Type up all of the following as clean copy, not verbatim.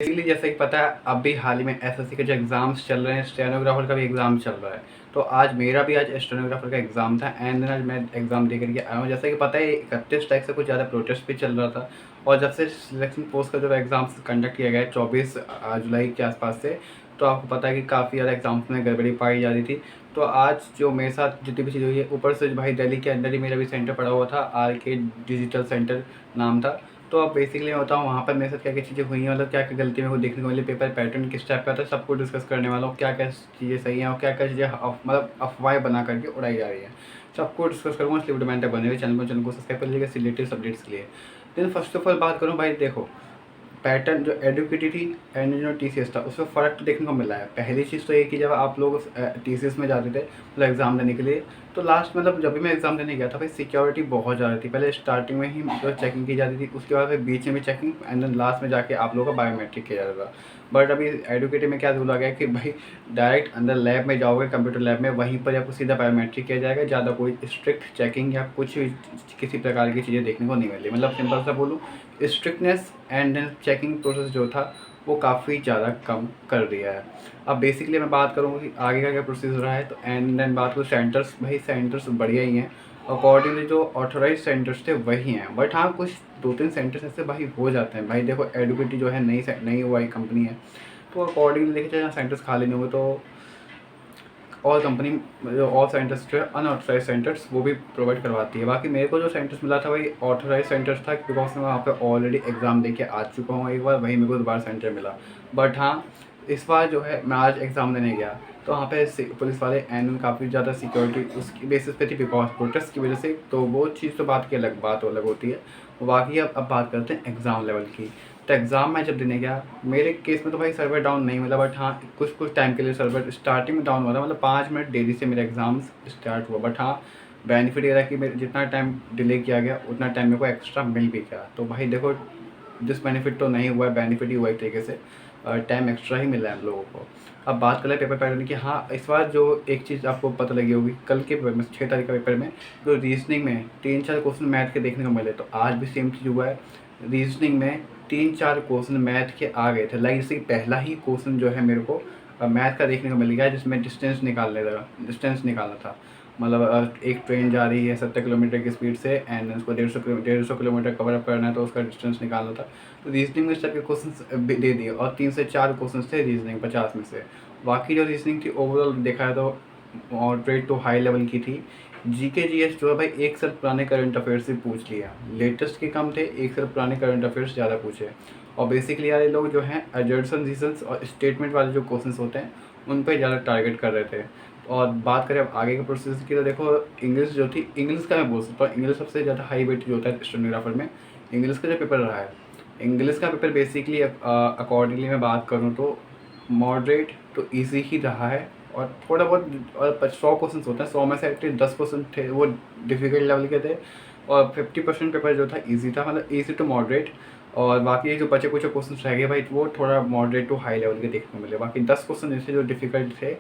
Basically जैसे कि पता है अभी हाल ही में एसएससी के जो एग्ज़ाम्स चल रहे हैं, स्टेनोग्राफर का भी एग्ज़ाम चल रहा है। तो आज मेरा भी आज स्टेनोग्राफर का एग्ज़ाम था एंड आज मैं एग्ज़ाम दे करके आया हूँ। जैसे कि पता है 31 तारीख से कुछ ज़्यादा प्रोटेस्ट भी चल रहा था और जब से सिलेक्शन पोस्ट का जो एग्ज़ाम्स कंडक्ट किया गया है 24 जुलाई के आसपास से, तो आपको पता है कि काफ़ी ज़्यादा एग्ज़ाम्स में गड़बड़ी पाई जा रही थी। तो आज जो मेरे साथ जितनी भी चीज़ें हुई है, ऊपर से भाई दिल्ली के अंदर ही मेरा भी सेंटर पड़ा हुआ था, आरके डिजिटल सेंटर नाम था। तो अब बेसिकली मैं बताऊँ वहाँ पर मेरे साथ क्या-क्या चीज़ें हुई हैं, मतलब क्या-क्या गलती मेरे को देखने को मिली, पेपर पैटर्न किस टाइप का था, सबको डिस्कस करने वाला हूँ। क्या-क्या चीज़ें सही हैं और क्या-क्या चीज़ें मतलब अफ़वाहें बना करके उड़ाई जा रही हैं। सबको डिस्कस करूँगा, इसलिए वीडियो में तक बने हुए चैनल को सब्सक्राइब कर लीजिएगा लेटेस्ट अपडेट्स के लिए। देन फर्स्ट ऑफ ऑल बात करूँ भाई, देखो पैटर्न जो एडुकेटी थी एंड जो टीसीएस था उसमें फ़र्क तो देखने को मिला है। पहली चीज़ तो ये कि जब आप लोग टीसीएस में जाते थे मतलब एग्ज़ाम देने के लिए, तो लास्ट मतलब जब भी मैं एग्ज़ाम देने गया था भाई सिक्योरिटी बहुत ज़्यादा थी। पहले स्टार्टिंग में ही जो चेकिंग की जाती थी, उसके बाद फिर बीच में भी चेकिंग एंड देन लास्ट में जाके आप लोगों का बायोमेट्रिक किया जाता था। बट अभी एडुकेटी में क्या रूल आ गया है कि भाई डायरेक्ट अंदर लैब में जाओगे, कंप्यूटर लैब में, वहीं पर आपको सीधा बायोमेट्रिक किया जाएगा। ज़्यादा कोई स्ट्रिक्ट चेकिंग या कुछ भी किसी प्रकार की चीज़ें देखने को नहीं मिली। मतलब सिंपल सा बोलूँ, strictness and then checking process जो था वो काफ़ी ज़्यादा कम कर दिया है। अब बेसिकली मैं बात करूँ कि आगे का क्या प्रोसेस रहा है, तो एंड देन बात करूँ सेंटर्स, भाई सेंटर्स बढ़िया ही हैं। अकॉर्डिंगली जो ऑथोराइज सेंटर्स थे वही हैं, बट हाँ कुछ 2-3 सेंटर्स ऐसे भाई हो जाते हैं। भाई देखो एडुकेटी जो है नई वाई कंपनी है, तो अकॉर्डिंगली देखिए जहाँ सेंटर्स खाली नहीं होंगे तो और कंपनी जो ऑल सेंटर्स जो है अनऑथराइज सेंटर्स वो भी प्रोवाइड करवाती है। बाकी मेरे को जो सेंटर्स मिला था वही ऑथराइज सेंटर्स था, बिकॉज मैं वहाँ पे ऑलरेडी एग्ज़ाम दे के आ चुका हूँ एक बार, वही मेरे को दोबारा सेंटर मिला। बट हाँ इस बार जो है मैं आज एग्ज़ाम देने गया तो वहाँ पे पुलिस वाले एंड काफ़ी ज़्यादा सिक्योरिटी उसकी बेसिस पे थी, बिकॉज प्रोटेस्ट की वजह से। तो वो चीज़ तो बात अलग होती है। बाकी अब बात करते हैं एग्ज़ाम लेवल की। तो एग्ज़ाम मैं जब देने गया, मेरे केस में तो भाई सर्वर डाउन नहीं मिला, बट हाँ कुछ टाइम के लिए सर्वर स्टार्टिंग में डाउन हुआ था, मतलब 5 मिनट देरी से मेरा एग्ज़ाम स्टार्ट हुआ। बट हाँ बेनिफिट ये रहा कि मेरे जितना टाइम डिले किया गया उतना टाइम मेरे को एक्स्ट्रा मिल भी गया। तो भाई देखो बेनिफिट तो नहीं हुआ है, बेनिफिट ही हुआ एक तरीके से, टाइम एक्स्ट्रा ही मिला है हम लोगों को। अब बात करें पेपर पैटर्न की, हाँ इस बार जो एक चीज़ आपको पता लगी होगी, कल के पेपर में 6 तारीख का पेपर में जो रीजनिंग में 3-4 क्वेश्चन मैथ के देखने को मिले, तो आज भी सेम चीज़ हुआ है। रीजनिंग में 3-4 क्वेश्चन मैथ के आ गए थे। लाइक जैसे कि पहला ही क्वेश्चन जो है मेरे को मैथ का देखने को मिल गया, जिसमें डिस्टेंस निकालना था। मतलब एक ट्रेन जा रही है 70 किलोमीटर की स्पीड से एंड उसको 150 किलोमीटर कवर अप करना है, तो उसका डिस्टेंस निकालना था। तो रीजनिंग में इस टाइप के क्वेश्चन दे दिए और 3 से 4 क्वेश्चन थे रीजनिंग 50 में से। बाकी जो रीजनिंग थी ओवरऑल देखा है तो मॉडरेट टू हाई लेवल की थी। जीके जीएस जो है भाई एक साल पुराने करंट अफेयर्स से पूछ लिया, लेटेस्ट के कम थे, एक साल पुराने करंट अफेयर्स ज़्यादा पूछे। और बेसिकली यार ये लोग जो हैं एजर्सन रीजन्स और स्टेटमेंट वाले जो क्वेश्चन होते हैं उन पर ज़्यादा टारगेट कर रहे थे। और बात करें अब आगे के प्रोसेस की, तो देखो इंग्लिश जो थी, इंग्लिश का मैं बोल सकता हूँ, इंग्लिश सबसे ज़्यादा हाई वेट जो होता है स्टेनोग्राफर में, इंग्लिश का जो पेपर रहा है, इंग्लिश का पेपर बेसिकली अकॉर्डिंगली मैं बात करूँ तो मॉडरेट तो ईजी ही रहा है। और थोड़ा बहुत और 100 क्वेश्चन होते हैं, 100 में से एटलीस्ट 10 क्वेश्चन थे वो डिफ़िकल्ट लेवल के थे और 50% पेपर जो था ईजी था, मतलब ईजी टू मॉडरेट। और बाकी जो बचे कुछ क्वेश्चन रह गए भाई वो थोड़ा मॉडरेट टू हाई लेवल के देखने को मिले। बाकी 10 क्वेश्चन ऐसे जो डिफ़िकल्ट थे,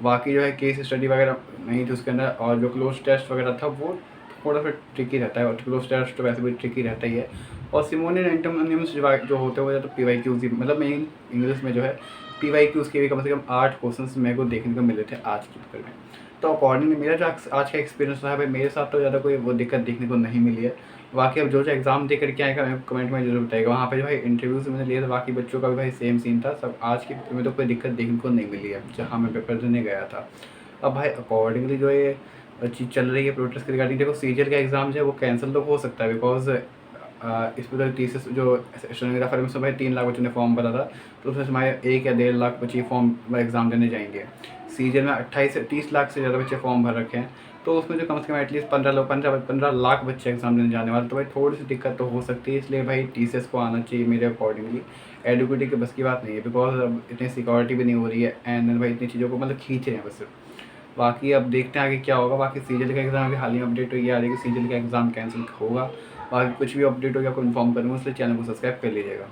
बाकी जो है केस स्टडी वगैरह नहीं थी उसके अंदर, और जो क्लोज टेस्ट वगैरह था वो थोड़ा सा ट्रिकी रहता है, और क्लोज टेस्ट तो वैसे भी ट्रिकी रहता ही है। और सिमोनियन एंटोनिम्स जो होते हैं वो तो PYQs ही, मतलब मेन इंग्लिश में जो है PYQs के भी कम से कम 8 क्वेश्चन मेरे को देखने को मिले थे आज के पेपर में। तो अकॉर्डिंगली मेरा जो आज का एक्सपीरियंस रहा है भाई, मेरे साथ तो ज़्यादा कोई वो दिक्कत देखने को नहीं मिली है। बाकी अब जो एग्ज़ाम दे करके आएगा मैं कमेंट में जरूर बताएगा। वहाँ पे जो भाई इंटरव्यूज़ मैंने लिए थे बाकी बच्चों का भी भाई सेम सीन था सब। आज के पेपर में तो कोई दिक्कत देखने को नहीं मिली है जहाँ मैं पेपर देने गया था। अब भाई अकॉर्डिंगली जो ये चीज़ चल रही है प्रोटेस्ट के रिगार्डिंग, देखो सीजीएल का एग्ज़ाम जो है वो कैंसिल तो हो सकता है, बिकॉज इसमें तो तीस जो स्टेनोग्राफर में से भाई 3 लाख बच्चों ने फॉर्म भरा था, तो उसमें से हमारे 1 या 1.5 लाख बच्चे फॉर्म एग्ज़ाम देने जाएंगे। सीजीएल में 28 से 30 लाख से ज़्यादा बच्चे फॉर्म भर रखे हैं, तो उसमें जो कम से कम एटलीस्ट 15 लाख बच्चे एग्ज़ाम देने जाने वाले, तो भाई थोड़ी सी दिक्कत तो हो सकती है। इसलिए भाई टीसीएस को आना चाहिए मेरे अकॉर्डिंगली। एडुकेटी के बस की बात नहीं है, बिकॉज अब इतनी सिक्योरिटी भी नहीं हो रही है एंड भाई इतनी चीज़ों को मतलब खींच रहे हैं बस। बाकी अब देखते हैं आगे क्या होगा। बाकी सीजीएल का एग्ज़ाम अभी हाल ही में अपडेट हुई आ रही है कि सीजीएल का एग्ज़ाम कैंसिल होगा। बाकी कुछ भी अपडेट होगा आपको इन्फॉर्म करूँगा, इसलिए चैनल को सब्सक्राइब कर लीजिएगा।